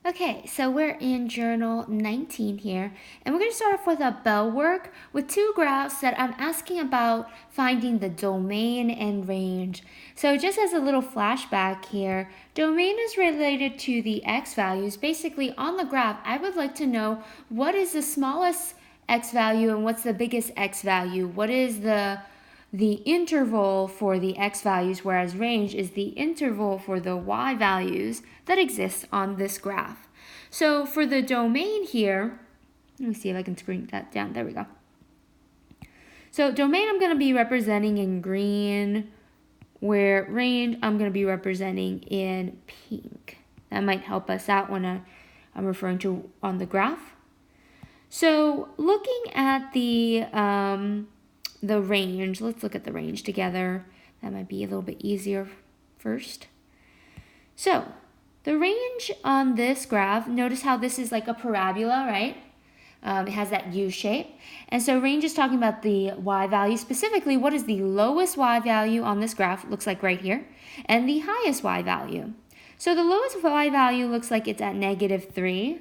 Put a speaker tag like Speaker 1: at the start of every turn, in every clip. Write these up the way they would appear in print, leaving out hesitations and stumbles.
Speaker 1: Okay, so we're in journal 19 here, and we're going to start off with a bell work with two graphs that I'm asking about finding the domain and range. So just as a little flashback here, domain is related to the x values. Basically, on the graph, I would like to know what is the smallest x value and what's the biggest x value. What is the interval for the x values, whereas range is the interval for the y values that exist on this graph. So for the domain here, let me see if I can screen that down. There we go. So domain I'm going to be representing in green, where range I'm going to be representing in pink. That might help us out when I'm referring to on the graph. So looking at the range, let's look at the range together. That might be a little bit easier first. So the range on this graph, notice how this is like a parabola, right? It has that U shape. And so range is talking about the y value. Specifically, what is the lowest y value on this graph? It looks like right here. And the highest y value. So the lowest y value looks like it's at -3.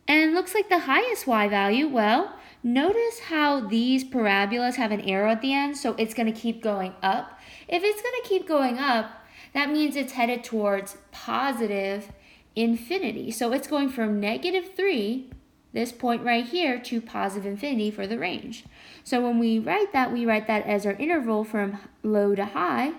Speaker 1: And looks like the highest y value, well, notice how these parabolas have an arrow at the end, so it's going to keep going up. If it's going to keep going up, that means it's headed towards positive infinity. So it's going from -3, this point right here, to positive infinity for the range. So when we write that as our interval from low to high.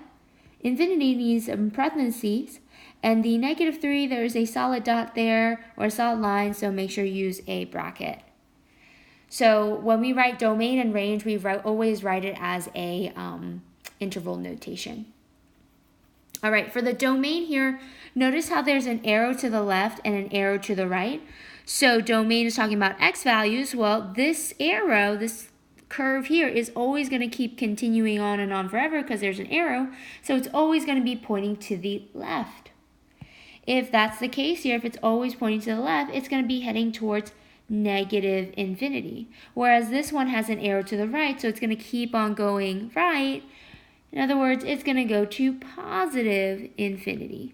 Speaker 1: Infinity needs parentheses. And the -3, there's a solid dot there or a solid line, so make sure you use a bracket. So when we write domain and range, we always write it as a interval notation. All right, for the domain here, notice how there's an arrow to the left and an arrow to the right. So domain is talking about x values. Well, this arrow, this curve here is always going to keep continuing on and on forever because there's an arrow. So it's always going to be pointing to the left. If that's the case here, if it's always pointing to the left, it's going to be heading towards negative infinity. Whereas this one has an arrow to the right, so it's going to keep on going right. In other words, it's going to go to positive infinity.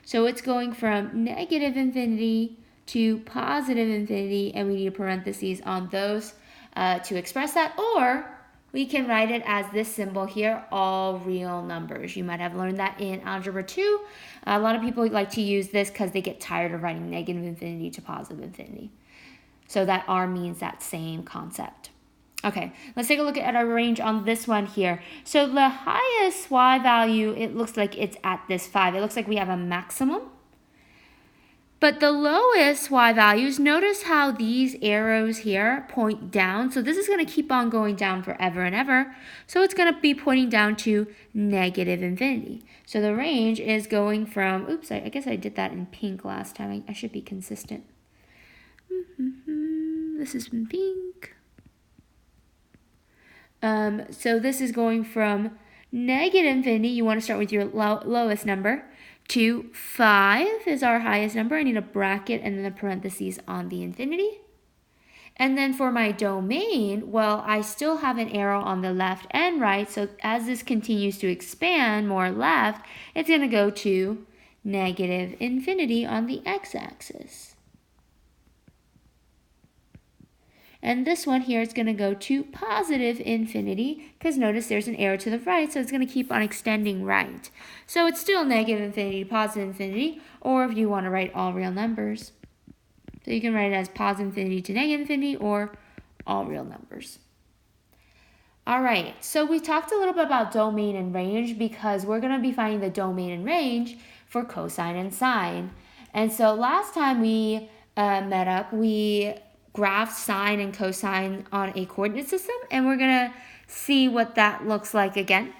Speaker 1: So it's going from negative infinity to positive infinity, and we need parentheses on those to express that. Or we can write it as this symbol here, all real numbers. You might have learned that in Algebra 2. A lot of people like to use this because they get tired of writing negative infinity to positive infinity. So that R means that same concept. Okay, let's take a look at our range on this one here. So the highest y value, it looks like it's at this 5. It looks like we have a maximum. But the lowest y values, notice how these arrows here point down. So this is going to keep on going down forever and ever. So it's going to be pointing down to negative infinity. So the range is going from, oops, I guess I did that in pink last time. I should be consistent. This is in pink. So this is going from negative infinity, you want to start with your lowest number, to 5 is our highest number. I need a bracket and then the parentheses on the infinity. And then for my domain, well, I still have an arrow on the left and right. So as this continues to expand more left, it's going to go to negative infinity on the x-axis. And this one here is going to go to positive infinity because notice there's an arrow to the right, so it's going to keep on extending right. So it's still negative infinity to positive infinity, or if you want to write all real numbers. So you can write it as positive infinity to negative infinity or all real numbers. All right, so we talked a little bit about domain and range because we're going to be finding the domain and range for cosine and sine. And so last time we met up, we graph sine and cosine on a coordinate system, and we're going to see what that looks like again.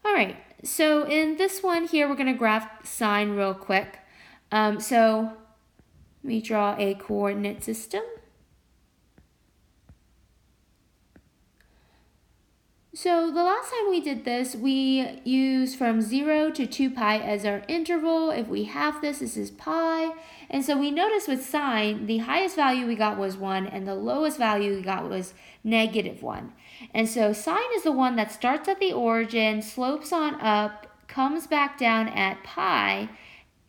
Speaker 1: All right, so in this one here, we're going to graph sine real quick. So let me draw a coordinate system. So the last time we did this, we used from 0 to 2 pi as our interval. If we have this is pi. And so we noticed with sine, the highest value we got was 1, and the lowest value we got was -1. And so sine is the one that starts at the origin, slopes on up, comes back down at pi,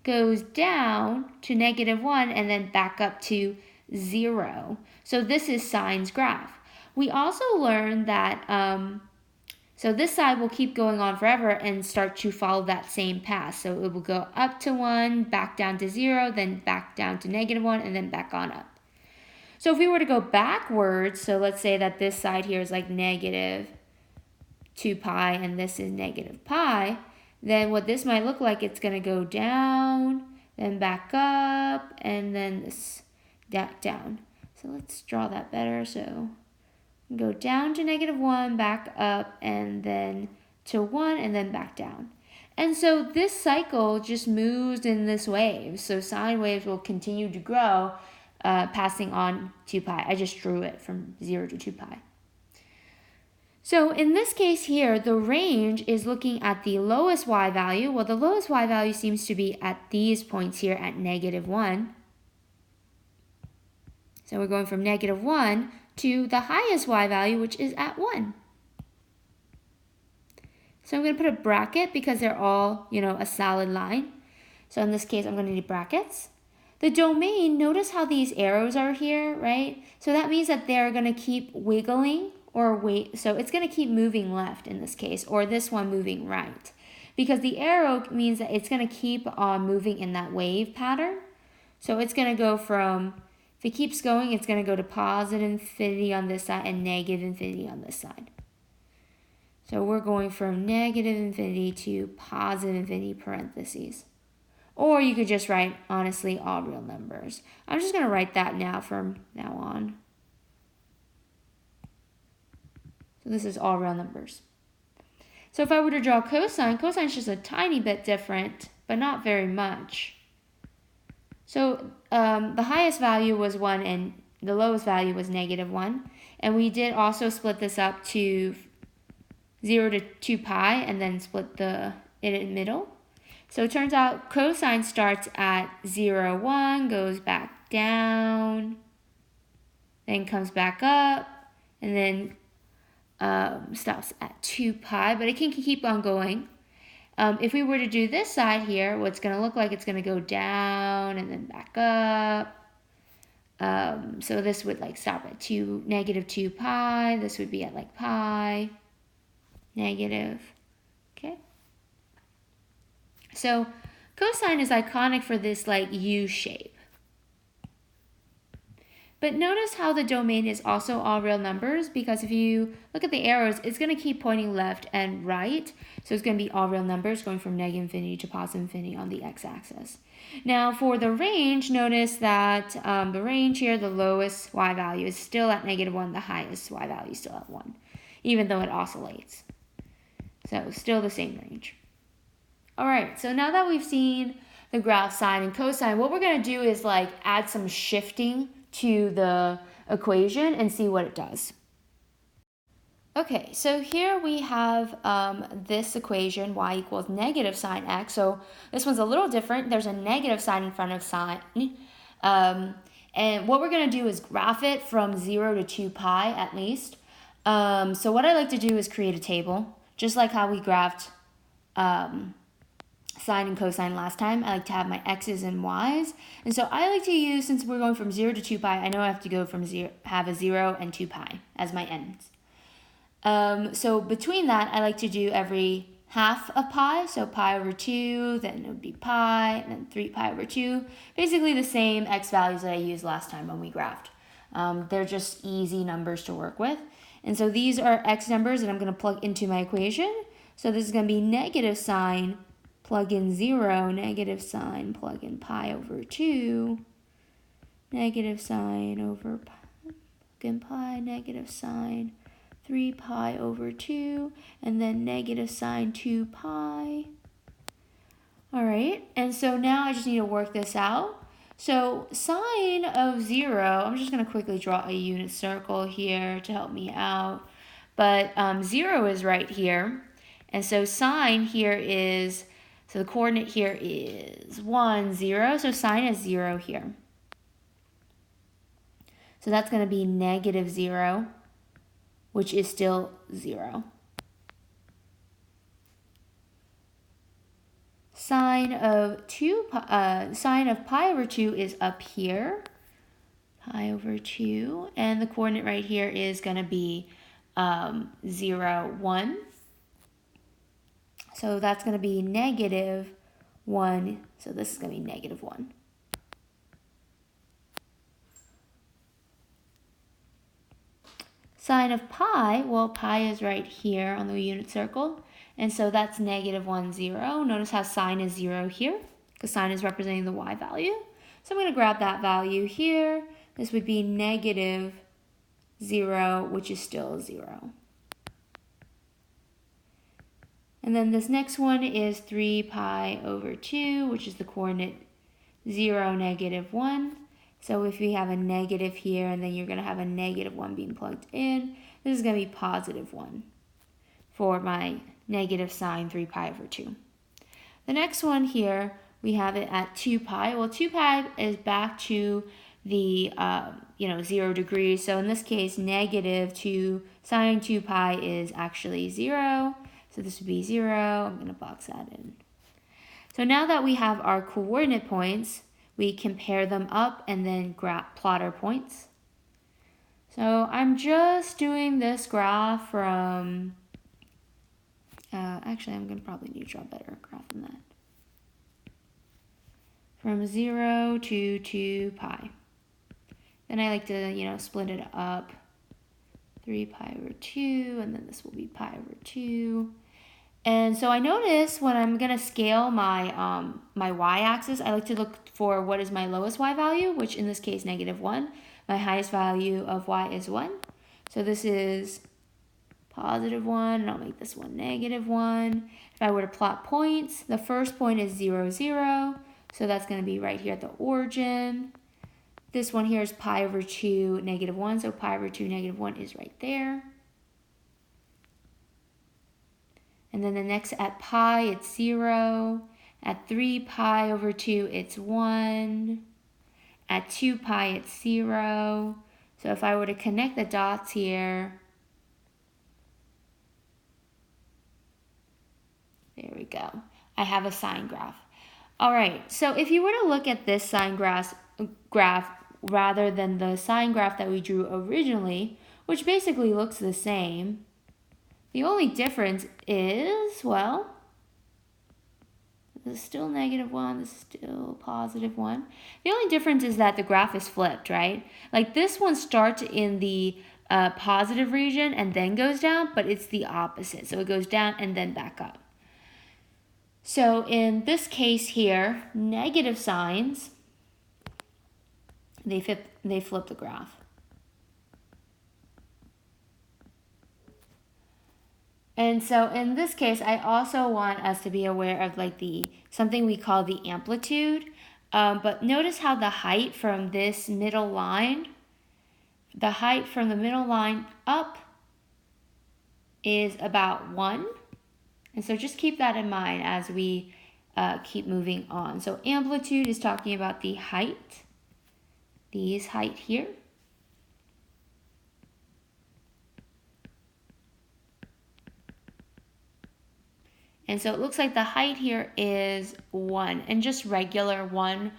Speaker 1: goes down to -1 and then back up to 0. So this is sine's graph. We also learned that, so this side will keep going on forever and start to follow that same path. So it will go up to 1, back down to 0, then back down to -1, and then back on up. So if we were to go backwards, so let's say that this side here is like -2 pi and this is -pi, then what this might look like, it's going to go down, then back up, and then this down. So let's draw that better. So go down to -1, back up, and then to 1, and then back down. And so this cycle just moves in this wave. So sine waves will continue to grow, passing on 2 pi. I just drew it from 0 to 2 pi. So in this case here, the range is looking at the lowest y value. Well, the lowest y value seems to be at these points here at -1. So we're going from -1 to the highest y value, which is at 1. So I'm going to put a bracket because they're all, a solid line. So in this case, I'm going to need brackets. The domain, notice how these arrows are here, right? So that means that they're going to keep wiggling so it's going to keep moving left in this case, or this one moving right. Because the arrow means that it's going to keep on moving in that wave pattern. So it's going to go from, if it keeps going, it's going to go to positive infinity on this side and negative infinity on this side. So we're going from negative infinity to positive infinity parentheses. Or you could just write, honestly, all real numbers. I'm just going to write that now from now on. So this is all real numbers. So if I were to draw cosine is just a tiny bit different, but not very much. So the highest value was 1 and the lowest value was -1. And we did also split this up to 0 to 2 pi and then split it in the middle. So it turns out cosine starts at 0, 1, goes back down, then comes back up, and then stops at 2 pi, but it can keep on going. If we were to do this side here, what's going to look like, it's going to go down and then back up. So this would stop at -2 pi. This would be at pi, negative. Okay. So cosine is iconic for this U shape. But notice how the domain is also all real numbers, because if you look at the arrows, it's going to keep pointing left and right. So it's going to be all real numbers going from negative infinity to positive infinity on the x-axis. Now for the range, notice that the range here, the lowest y value is still at -1, the highest y value is still at 1, even though it oscillates. So still the same range. All right, so now that we've seen the graph sine and cosine, what we're going to do is add some shifting to the equation and see what it does. Okay, so here we have this equation, y equals negative sine x. So this one's a little different. There's a negative sign in front of sine. And what we're going to do is graph it from 0 to 2 pi at least. So what I like to do is create a table, just like how we graphed sine and cosine last time. I like to have my x's and y's. And so I like to use, since we're going from 0 to 2 pi, I know I have to go from have a 0 and 2 pi as my ends. So between that, I like to do every half of pi. So pi over 2, then it would be pi, and then 3 pi over 2. Basically the same x values that I used last time when we graphed. They're just easy numbers to work with. And so these are x numbers that I'm going to plug into my equation. So this is going to be negative sine, plug in 0, negative sine, plug in pi over 2, negative sine over pi, plug in pi, negative sine, 3 pi over 2, and then negative sine 2 pi. All right, and so now I just need to work this out. So sine of 0, I'm just going to quickly draw a unit circle here to help me out. But 0 is right here. And so sine here is, so the coordinate here is 1, 0. So sine is 0 here. So that's going to be negative 0, which is still 0. sine of sine of pi over 2 is up here, pi over 2, and the coordinate right here is going to be 0, 1. So that's going to be negative 1. So this is going to be negative 1. Sine of pi, well, pi is right here on the unit circle. And so that's negative 1, 0. Notice how sine is 0 here, because sine is representing the y value. So I'm going to grab that value here. This would be negative 0, which is still 0. And then this next one is 3 pi over 2, which is the coordinate 0, negative 1. So if we have a negative here, and then you're going to have a negative 1 being plugged in, this is going to be positive 1 for my negative sine 3 pi over 2. The next one here, we have it at 2 pi. Well, 2 pi is back to the 0 degrees. So in this case, negative 2 sine 2 pi is actually 0. So this would be 0. I'm going to box that in. So now that we have our coordinate points, we compare them up and then plot our points. So I'm just doing this graph from, actually I'm going to probably need to draw a better graph than that. From 0 to 2 pi. Then I like to, split it up. 3 pi over 2, and then this will be pi over 2. And so I notice when I'm going to scale my my y-axis, I like to look for what is my lowest y value, which in this case, negative 1. My highest value of y is 1. So this is positive 1, and I'll make this one negative 1. If I were to plot points, the first point is 0, 0. So that's going to be right here at the origin. This one here is pi over 2, negative 1. So pi over 2, negative 1 is right there. And then the next at pi, it's 0. At 3 pi over 2, it's 1. At 2 pi, it's 0. So if I were to connect the dots here, there we go. I have a sine graph. All right, so if you were to look at this sine graph rather than the sine graph that we drew originally, which basically looks the same, the only difference is, well, this is still negative 1, this is still positive 1. The only difference is that the graph is flipped, right? Like this one starts in the positive region and then goes down, but it's the opposite. So it goes down and then back up. So in this case here, negative signs, they flip the graph. And so in this case, I also want us to be aware of like something we call the amplitude. But notice how the height from this middle line, the height from the middle line up is about 1. And so just keep that in mind as we keep moving on. So amplitude is talking about the height, these height here. And so it looks like the height here is 1, and just regular 1.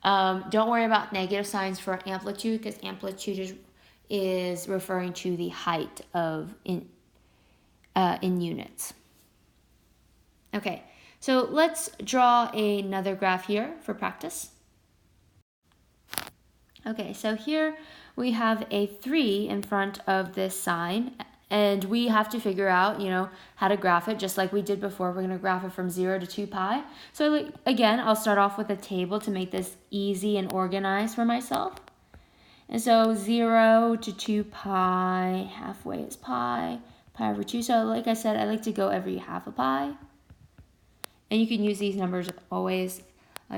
Speaker 1: Don't worry about negative signs for amplitude, because amplitude is referring to the height of in units. Okay, so let's draw another graph here for practice. Okay, so here we have a 3 in front of this sign. And we have to figure out, how to graph it, just like we did before. We're going to graph it from 0 to 2 pi. So again, I'll start off with a table to make this easy and organized for myself. And so 0 to 2 pi, halfway is pi over 2. So like I said, I like to go every half a pi. And you can use these numbers always,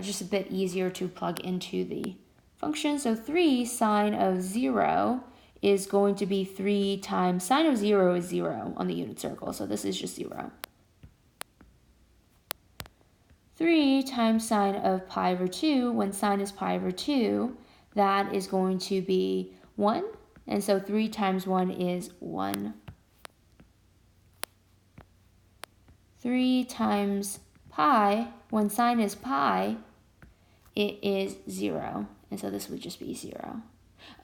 Speaker 1: just a bit easier to plug into the function. So 3 sine of 0 is going to be 3 times sine of 0 is 0 on the unit circle. So this is just 0. 3 times sine of pi over 2, when sine is pi over 2, that is going to be 1. And so 3 times 1 is 1. 3 times pi, when sine is pi, it is 0. And so this would just be 0.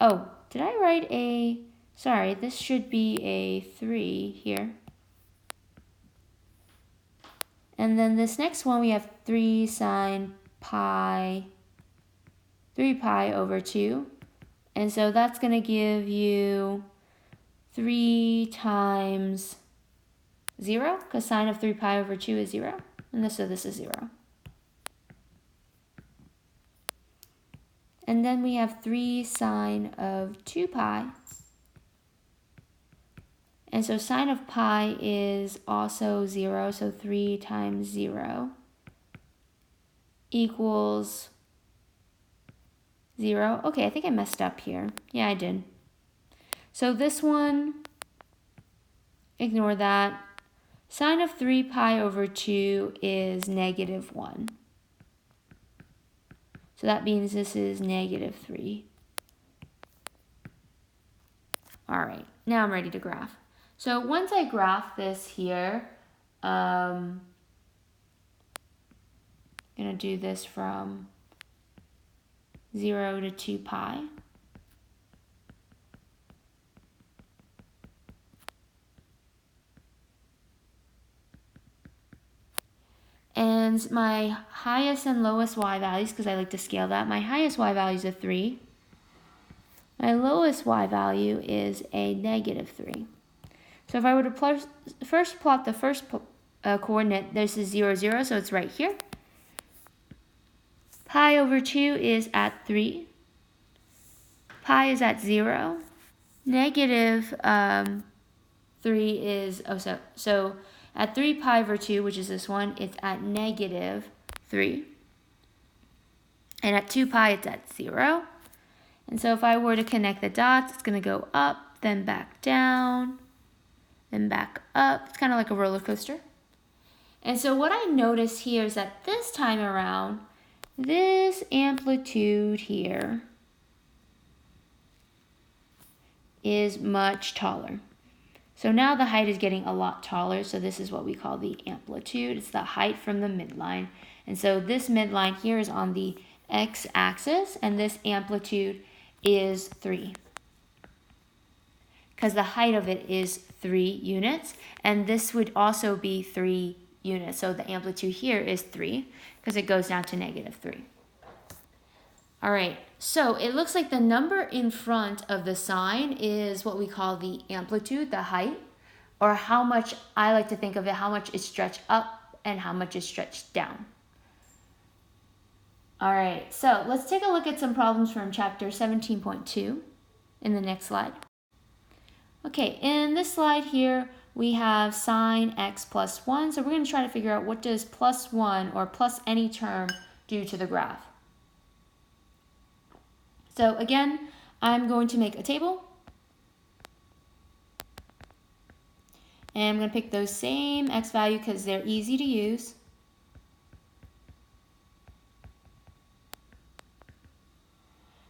Speaker 1: Oh, did I write a, sorry, this should be a 3 here. And then this next one, we have 3 sine pi, 3 pi over 2. And so that's going to give you 3 times 0, because sine of 3 pi over 2 is 0. And so this is 0. And then we have 3 sine of 2 pi. And so sine of pi is also 0, so 3 times 0 equals 0. Okay, I think I messed up here. Yeah, I did. So this one, ignore that. Sine of 3 pi over 2 is negative 1. So that means this is negative 3. All right, now I'm ready to graph. So once I graph this here, I'm going to do this from 0 to 2 pi. And my highest and lowest y values, because I like to scale that, my highest y value is a 3. My lowest y value is a negative 3. So if I were to first plot the first coordinate, this is 0, 0, so it's right here. Pi over 2 is at 3. Pi is at 0. Negative 3 is, so at 3 pi over 2, which is this one, it's at negative 3. And at 2 pi, it's at 0. And so if I were to connect the dots, it's going to go up, then back down, then back up. It's kind of like a roller coaster. And so what I notice here is that this time around, this amplitude here is much taller. So now the height is getting a lot taller, so this is what we call the amplitude. It's the height from the midline. And so this midline here is on the x-axis, and this amplitude is 3. Because the height of it is 3 units, and this would also be 3 units. So the amplitude here is 3, because it goes down to negative 3. All right, so it looks like the number in front of the sine is what we call the amplitude, the height, or how much, I like to think of it, how much is stretched up and how much is stretched down. All right, so let's take a look at some problems from chapter 17.2 in the next slide. Okay, in this slide here, we have sine x plus 1. So we're going to try to figure out what does plus 1 or plus any term do to the graph. So again, I'm going to make a table. And I'm going to pick those same x value because they're easy to use.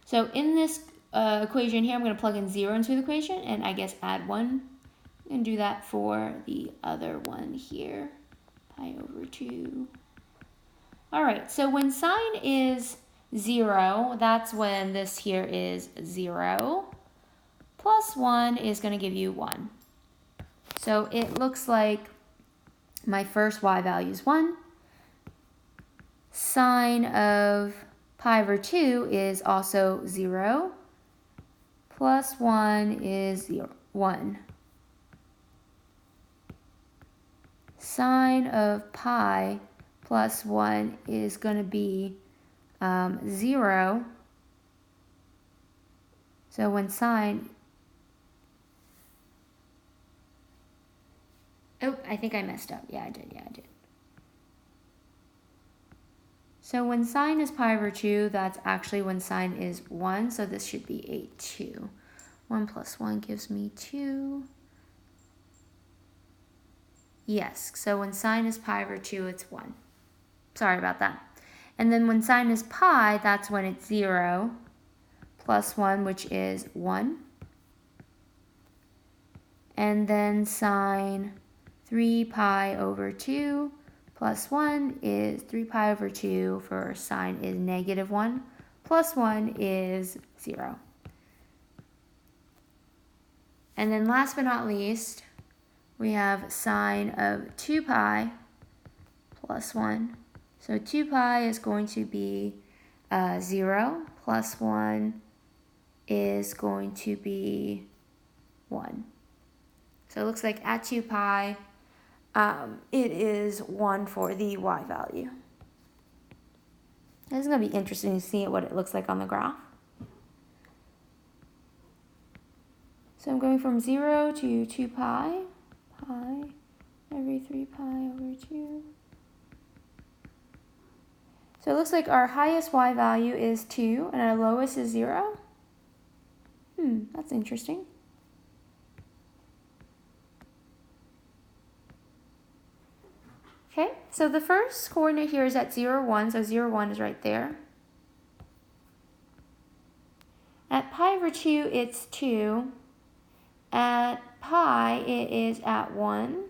Speaker 1: So in this equation here, I'm going to plug in 0 into the equation and I guess add 1. And do that for the other one here, pi over 2. All right, so when sine is 0, that's when this here is 0. Plus 1 is going to give you 1. So it looks like my first y value is 1. Sine of pi over 2 is also 0. Plus 1 is 1. Sine of pi plus 1 is going to be 0. So when sine, oh, I think I messed up. Yeah, I did. So when sine is pi over 2, that's actually when sine is 1. So this should be a 2. 1 plus 1 gives me 2. Yes, so when sine is pi over 2, it's 1. Sorry about that. And then when sine is pi, that's when it's 0 plus 1, which is 1. And then sine 3 pi over 2 plus 1 is 3 pi over 2 for sine is negative 1, plus 1 is 0. And then last but not least, we have sine of 2 pi plus 1. So 2 pi is going to be 0, plus 1 is going to be 1. So it looks like at 2 pi, it is 1 for the y value. This is going to be interesting to see what it looks like on the graph. So I'm going from 0 to 2 pi, pi every 3 pi over 2. So it looks like our highest y value is 2 and our lowest is 0. That's interesting. Okay, so the first coordinate here is at 0, 1, so 0, 1 is right there. At pi over 2, it's 2. At pi, it is at 1.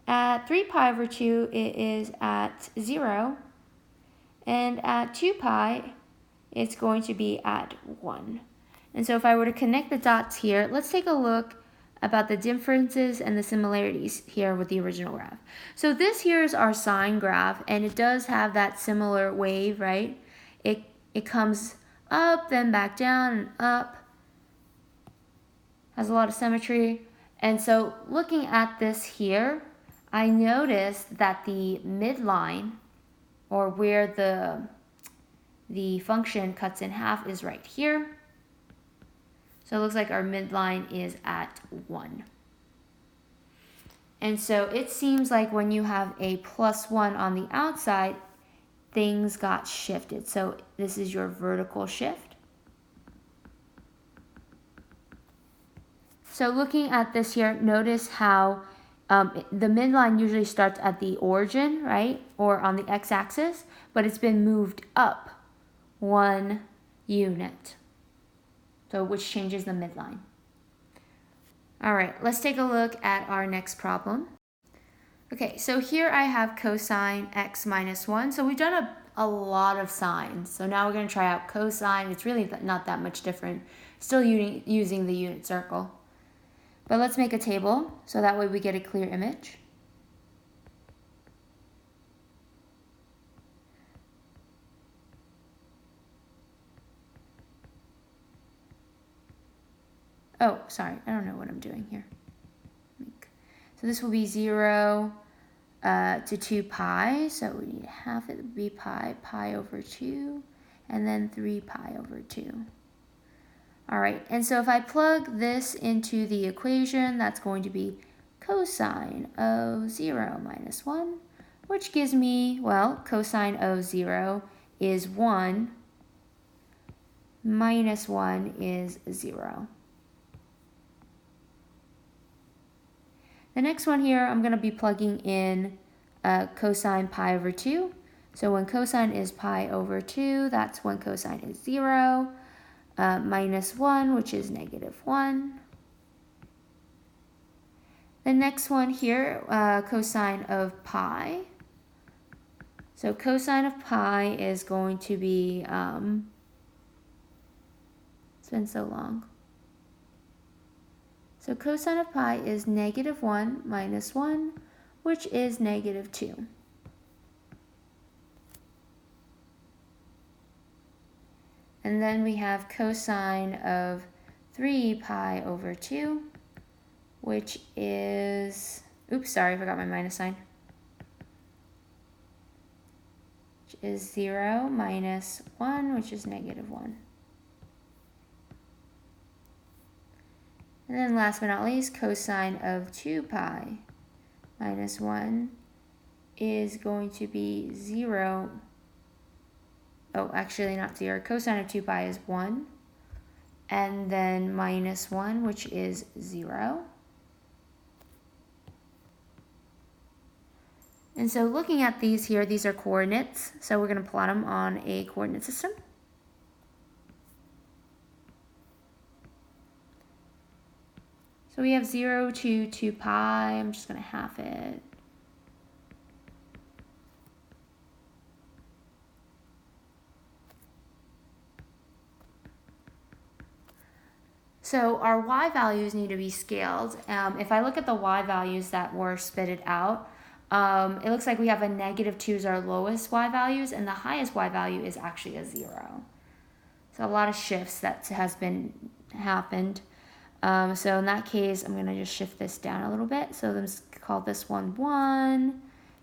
Speaker 1: At 3 pi over 2, it is at 0. And at 2 pi, it's going to be at 1. And so if I were to connect the dots here, let's take a look about the differences and the similarities here with the original graph. So this here is our sine graph, and it does have that similar wave, right? It comes up, then back down, and up. Has a lot of symmetry. And so looking at this here, I noticed that the midline, or where the function cuts in half, is right here. So it looks like our midline is at 1. And so it seems like when you have a plus 1 on the outside, things got shifted. So this is your vertical shift. So looking at this here, notice how the midline usually starts at the origin, right? Or on the x-axis, but it's been moved up 1 unit. So which changes the midline. All right, let's take a look at our next problem. Okay, so here I have cosine x minus 1. So we've done a lot of sines. So now we're going to try out cosine. It's really not that much different. Still using the unit circle. But let's make a table so that way we get a clear image. Oh, sorry, I don't know what I'm doing here. So this will be 0 to 2 pi, so we need half it would be pi, pi over 2, and then 3 pi over 2. All right, and so if I plug this into the equation, that's going to be cosine of 0 minus 1, which gives me, well, cosine of 0 is 1, minus 1 is 0. The next one here, I'm going to be plugging in cosine pi over 2. So when cosine is pi over 2, that's when cosine is 0. Minus 1, which is negative 1. The next one here, cosine of pi. So cosine of pi is going to be, it's been so long. So cosine of pi is negative 1 minus 1, which is negative 2. And then we have cosine of 3 pi over 2, which is, oops, sorry, I forgot my minus sign. Which is 0 minus 1, which is negative 1. And then last but not least, cosine of 2 pi minus 1 is going to be 0. Oh, actually not 0. Cosine of 2 pi is 1. And then minus 1, which is 0. And so looking at these here, these are coordinates. So we're going to plot them on a coordinate system. So we have 0 to 2 pi. I'm just going to half it. So our y values need to be scaled. If I look at the y values that were spitted out, it looks like we have a -2 is our lowest y values, and the highest y value is actually a 0. So a lot of shifts that has been happened. So in that case, I'm going to just shift this down a little bit. So let's call this one 1,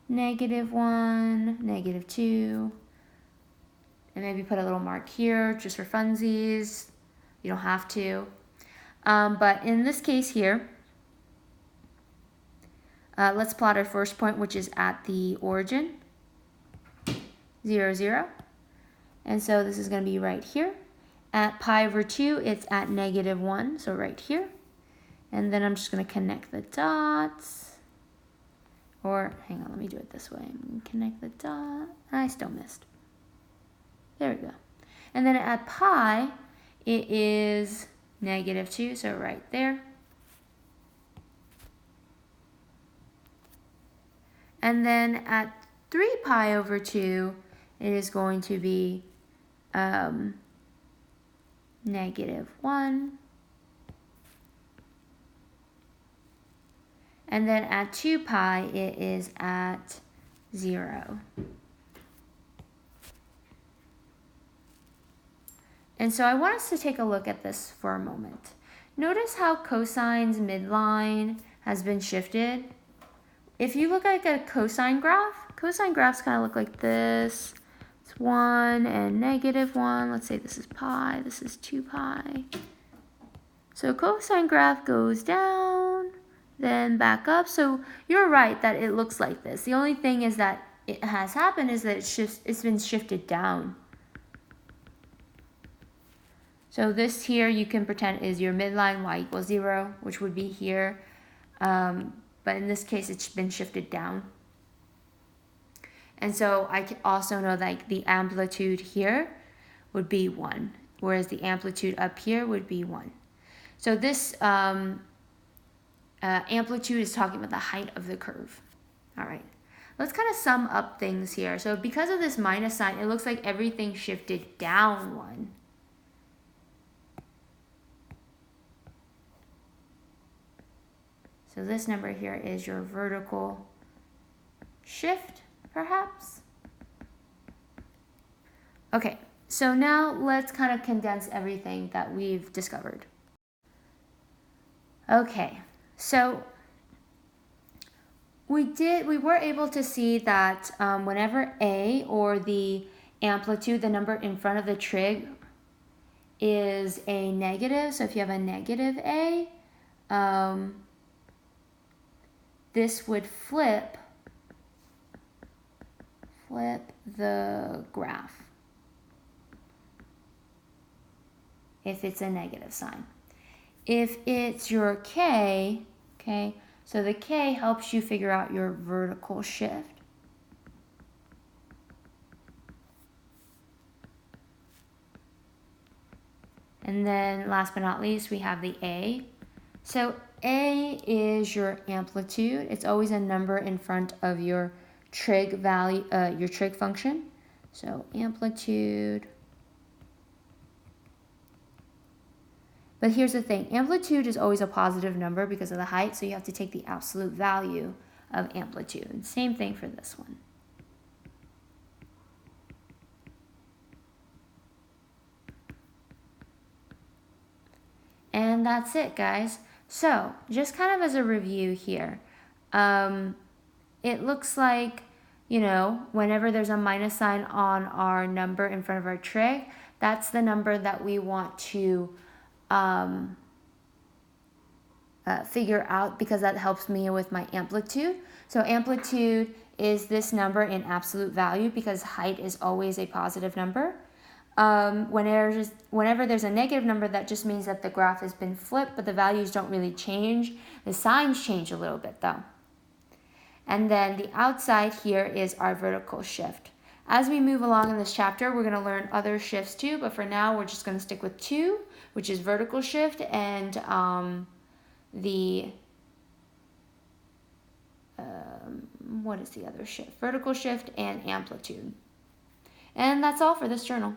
Speaker 1: -1, -2. And maybe put a little mark here just for funsies. You don't have to. But in this case here, let's plot our first point, which is at the origin, 0, 0. And so this is going to be right here. At pi over 2, it's at -1, so right here. And then I'm just going to connect the dots. Or, hang on, let me do it this way. I'm going to connect the dot. I still missed. There we go. And then at pi, it is -2, so right there. And then at 3 pi over 2, it is going to be -1. And then at 2 pi, it is at 0. And so I want us to take a look at this for a moment. Notice how cosine's midline has been shifted. If you look at a cosine graphs kind of look like this. It's 1 and -1. Let's say this is pi, this is 2 pi. So cosine graph goes down, then back up. So you're right that it looks like this. The only thing is that it has happened is that it's been shifted down. So this here you can pretend is your midline, y equals 0, which would be here. But in this case, it's been shifted down. And so I can also know that the amplitude here would be 1, whereas the amplitude up here would be 1. So this amplitude is talking about the height of the curve. All right, let's kind of sum up things here. So because of this minus sign, it looks like everything shifted down 1. So this number here is your vertical shift, perhaps. Okay, so now let's kind of condense everything that we've discovered. Okay, so we were able to see that whenever A, or the amplitude, the number in front of the trig, is a negative, so if you have a negative A, this would flip the graph if it's a negative sign. If it's your K, okay, so the K helps you figure out your vertical shift. And then last but not least, we have the A. So A is your amplitude. It's always a number in front of your trig value, your trig function. So amplitude. But here's the thing, amplitude is always a positive number because of the height, so you have to take the absolute value of amplitude. Same thing for this one. And that's it, guys. So just kind of as a review here, it looks like, you know, whenever there's a minus sign on our number in front of our trig, that's the number that we want to figure out, because that helps me with my amplitude. So amplitude is this number in absolute value because height is always a positive number. Whenever there's a negative number, that just means that the graph has been flipped, but the values don't really change. The signs change a little bit though. And then the outside here is our vertical shift. As we move along in this chapter, we're going to learn other shifts too, but for now we're just going to stick with 2, which is vertical shift, and what is the other shift? Vertical shift and amplitude. And that's all for this journal.